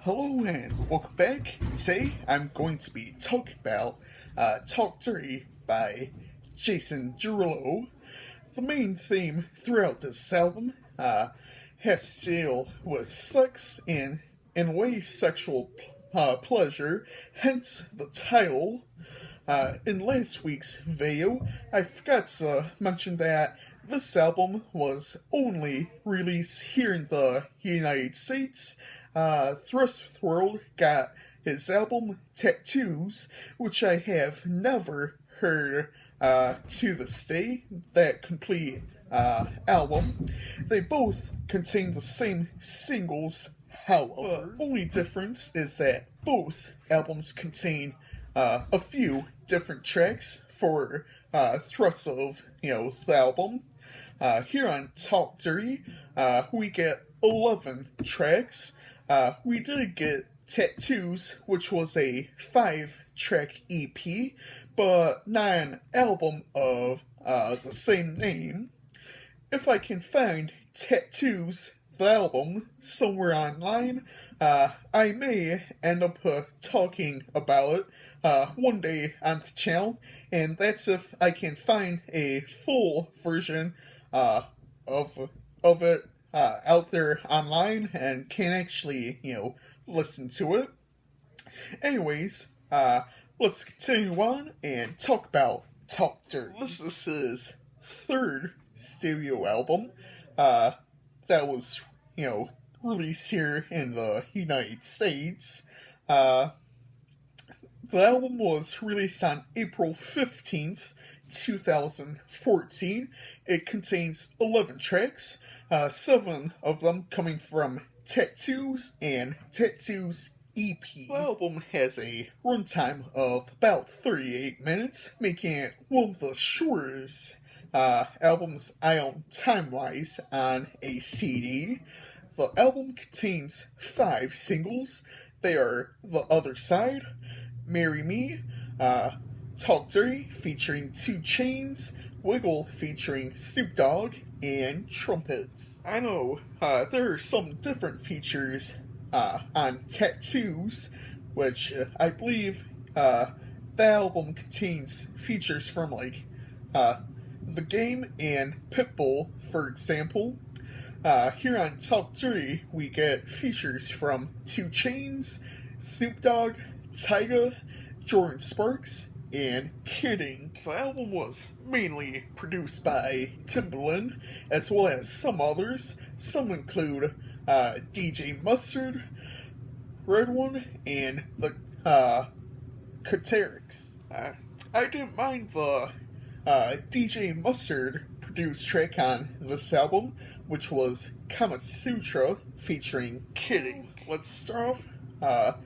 Hello and welcome back. Today I'm going to be talking about Talk Dirty by Jason Derulo. The main theme throughout this album has to deal with sex and, in a way, sexual pleasure, hence the title. In last week's video, I forgot to mention that this album was only released here in the United States. The rest of the world got his album Tattoos, which I have never heard to this day, that complete album. They both contain the same singles, however. The only difference is that both albums contain a few different tracks for thrust of the album. Here on Talk Dirty, we get 11 tracks. We did get Tattoos, which was a 5-track EP, but not an album of the same name. If I can find Tattoos, the album, somewhere online, I may end up talking about it one day on the channel, and that's if I can find a full version of it out there online and can actually, listen to it. Anyways, let's continue on and talk about Talk Dirty. This is his third studio album that was, released here in the United States. The album was released on April 15th, 2014. It contains 11 tracks, 7 of them coming from Tattoos and Tattoos EP. The album has a runtime of about 38 minutes, making it one of the shortest albums I own time-wise on a CD. The album contains 5 singles. They are The Other Side, Marry Me, Talk Dirty featuring 2 Chainz, Wiggle featuring Snoop Dogg, and Trumpets. I know there are some different features on Tattoos, which I believe the album contains features from The Game and Pitbull, for example. Here on Talk Dirty, we get features from 2 Chainz, Snoop Dogg, Tyga, Jordan Sparks, and Kidding. The album was mainly produced by Timbaland, as well as some others. Some include DJ Mustard, Red One, and the Caterics. I didn't mind the DJ Mustard produced track on this album, which was Kama Sutra featuring Kidding. Let's start off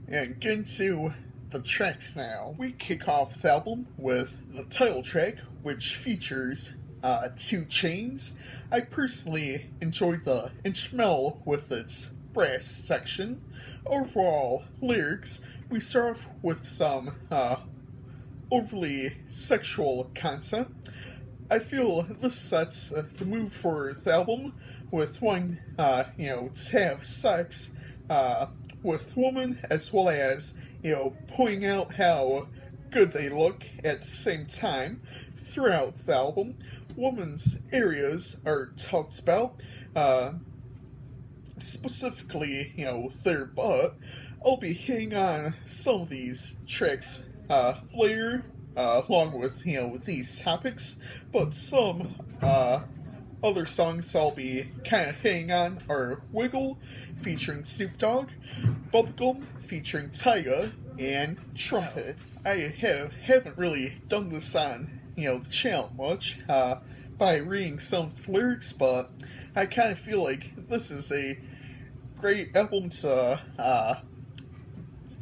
and get into the tracks now. We kick off the album with the title track, which features 2 Chainz. I personally enjoyed the instrumental with its brass section. Overall lyrics, we start off with some overly sexual content. I feel this sets the mood for the album, with wanting, to have sex with women, as well as, pointing out how good they look at the same time. Throughout the album, women's areas are talked about, specifically, their butt. I'll be hitting on some of these tracks later, along with, these topics, but some other songs I'll be kind of hitting on are Wiggle, featuring Snoop Dogg, Bubblegum, featuring Tyga, and Trumpets. I haven't really done this on, the channel much, by reading some of the lyrics, but I kind of feel like this is a great album to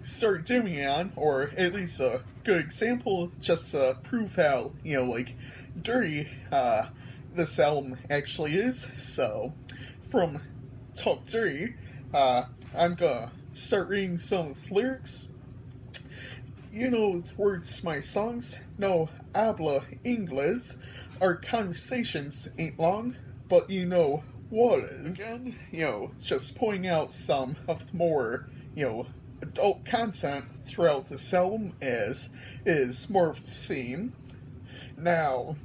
start doing it on, or at least a good example, just to prove how, dirty this album actually is. So, from Talk Dirty, I'm gonna start reading some of the lyrics. The words to my songs, no habla inglés. Our conversations ain't long, but what is. Again, just pointing out some of the more, adult content throughout this album is more of the theme. Now,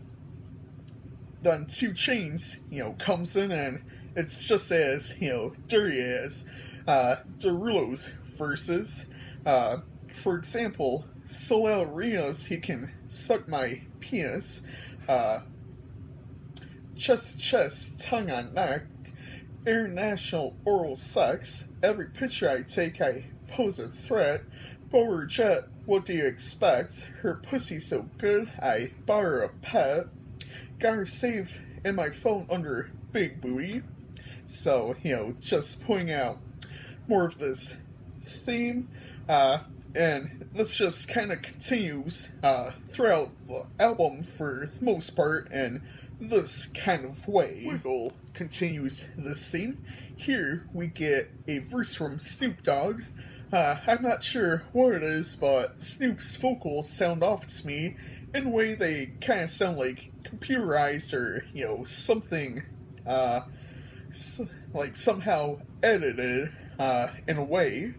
then 2 Chainz, comes in and it's just as, dirty as Derulo's verses. For example, Soleil Rios, he can suck my penis. Chest to chest, tongue on neck, international oral sex. Every picture I take, I pose a threat. Bower jet, what do you expect? Her pussy so good, I bought her a pet. Got her saved in my phone under big booty. So, just pointing out more of this theme, and this just kind of continues throughout the album for the most part, and this kind of way. Wiggle continues this theme. Here we get a verse from Snoop Dogg. I'm not sure what it is, but Snoop's vocals sound off to me in a way they kind of sound like computerized or, something, like somehow edited, in a way.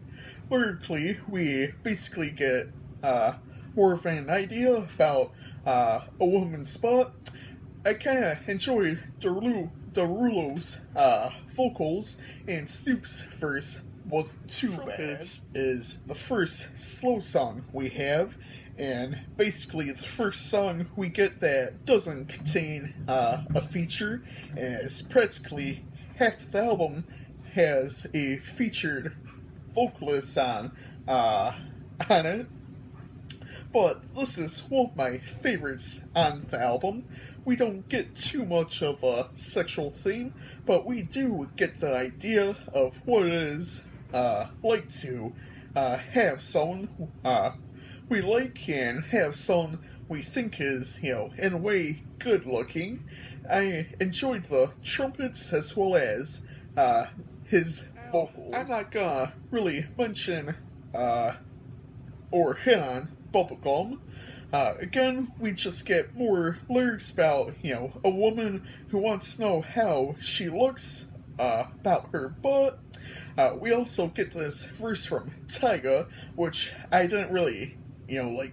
Lyrically, we basically get, more of an idea about, a woman's butt. I kind of enjoyed Derulo's vocals, and Snoop's verse wasn't too bad. It is the first slow song we have, and basically the first song we get that doesn't contain a feature, as practically half the album has a featured vocalist on it. But this is one of my favorites on the album. We don't get too much of a sexual theme, but we do get the idea of what it is like to have someone we like and have someone we think is, in a way, good looking. I enjoyed the trumpets as well as his vocals. I'm not gonna really mention or hit on Bubblegum. Again, we just get more lyrics about, a woman who wants to know how she looks, about her butt. We also get this verse from Tyga, which I didn't really,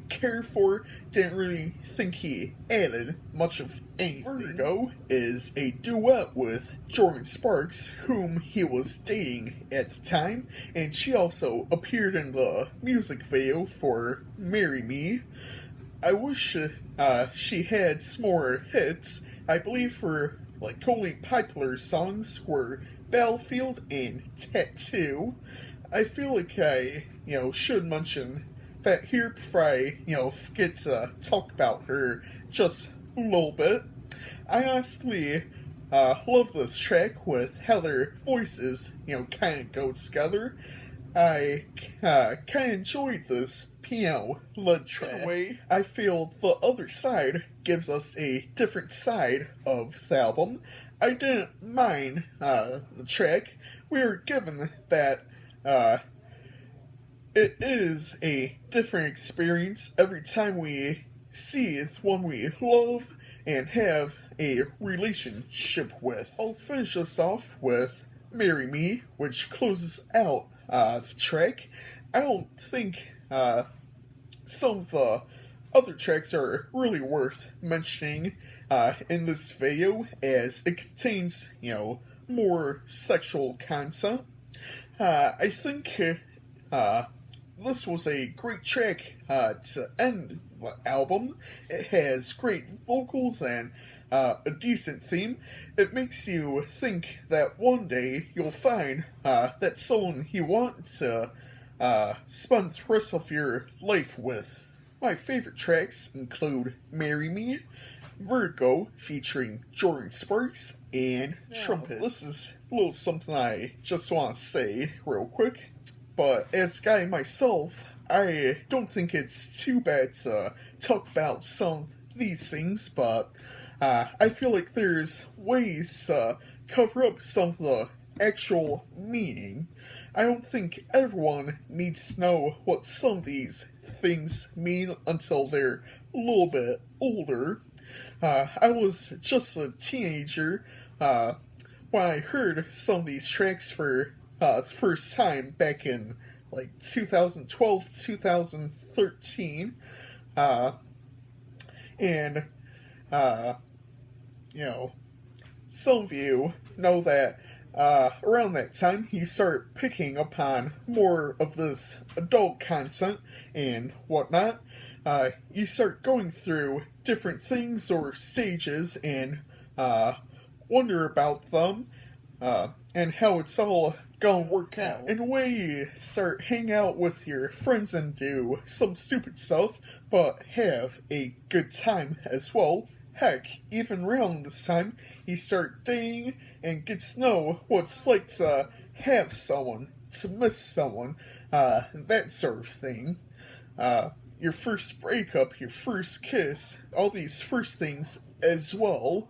care for. Didn't really think he added much of anything. Vertigo is a duet with Jordan Sparks, whom he was dating at the time, and she also appeared in the music video for Marry Me. I wish she had some more hits. I believe her only popular songs were Battlefield and Tattoo. I feel like I, should mention that here before I, forget to talk about her just a little bit. I honestly love this track with how their voices, kind of go together. I kind of enjoyed this piano led track. In a way, I feel the other side gives us a different side of the album. I didn't mind the track. We were given that it is a different experience every time we see the one we love and have a relationship with. I'll finish this off with Marry Me, which closes out the track. I don't think some of the other tracks are really worth mentioning in this video, as it contains, more sexual content. I think this was a great track to end the album. It has great vocals and a decent theme. It makes you think that one day you'll find that someone you want to spend the rest of your life with. My favorite tracks include Marry Me, Vertigo featuring Jordan Sparks, and Trumpet. This is a little something I just want to say real quick, but as a guy myself, I don't think it's too bad to talk about some of these things, but I feel like there's ways to cover up some of the actual meaning. I don't think everyone needs to know what some of these things mean until they're a little bit older. I was just a teenager when I heard some of these tracks for the first time back in like 2012, 2013, and you know, some of you know that around that time you start picking upon more of this adult content and whatnot. You start going through different things or stages and wonder about them and how it's all gonna work out. In a way, you start hang out with your friends and do some stupid stuff, but have a good time as well. Heck, even around this time, you start dating and get to know what it's like to have someone, to miss someone, that sort of thing. Your first breakup, your first kiss, all these first things as well.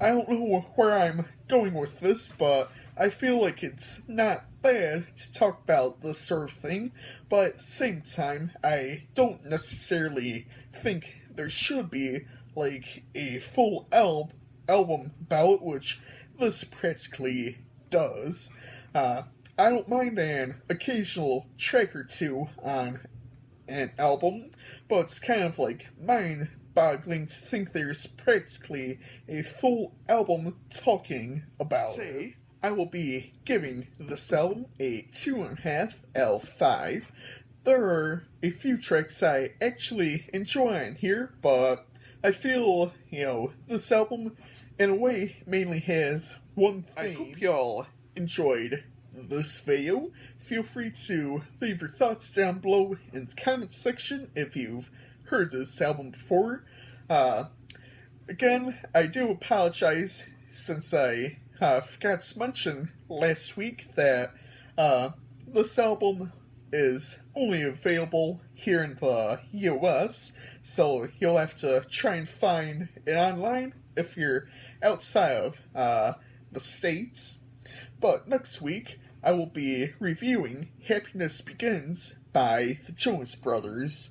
I don't know where I'm going with this, but I feel like it's not bad to talk about this sort of thing, but at the same time, I don't necessarily think there should be like a full album about it, which this practically does. I don't mind an occasional track or two on an album, but it's kind of like mind-boggling to think there's practically a full album talking about. Today, I will be giving this album a 2.5 L5. There are a few tracks I actually enjoy on here, but I feel, this album, in a way, mainly has one thing. I hope y'all enjoyed this video. Feel free to leave your thoughts down below in the comment section if you've heard this album before. Again, I do apologize since I forgot to mention last week that this album is only available here in the US, so you'll have to try and find it online if you're outside of the States. But next week, I will be reviewing Happiness Begins by the Jonas Brothers.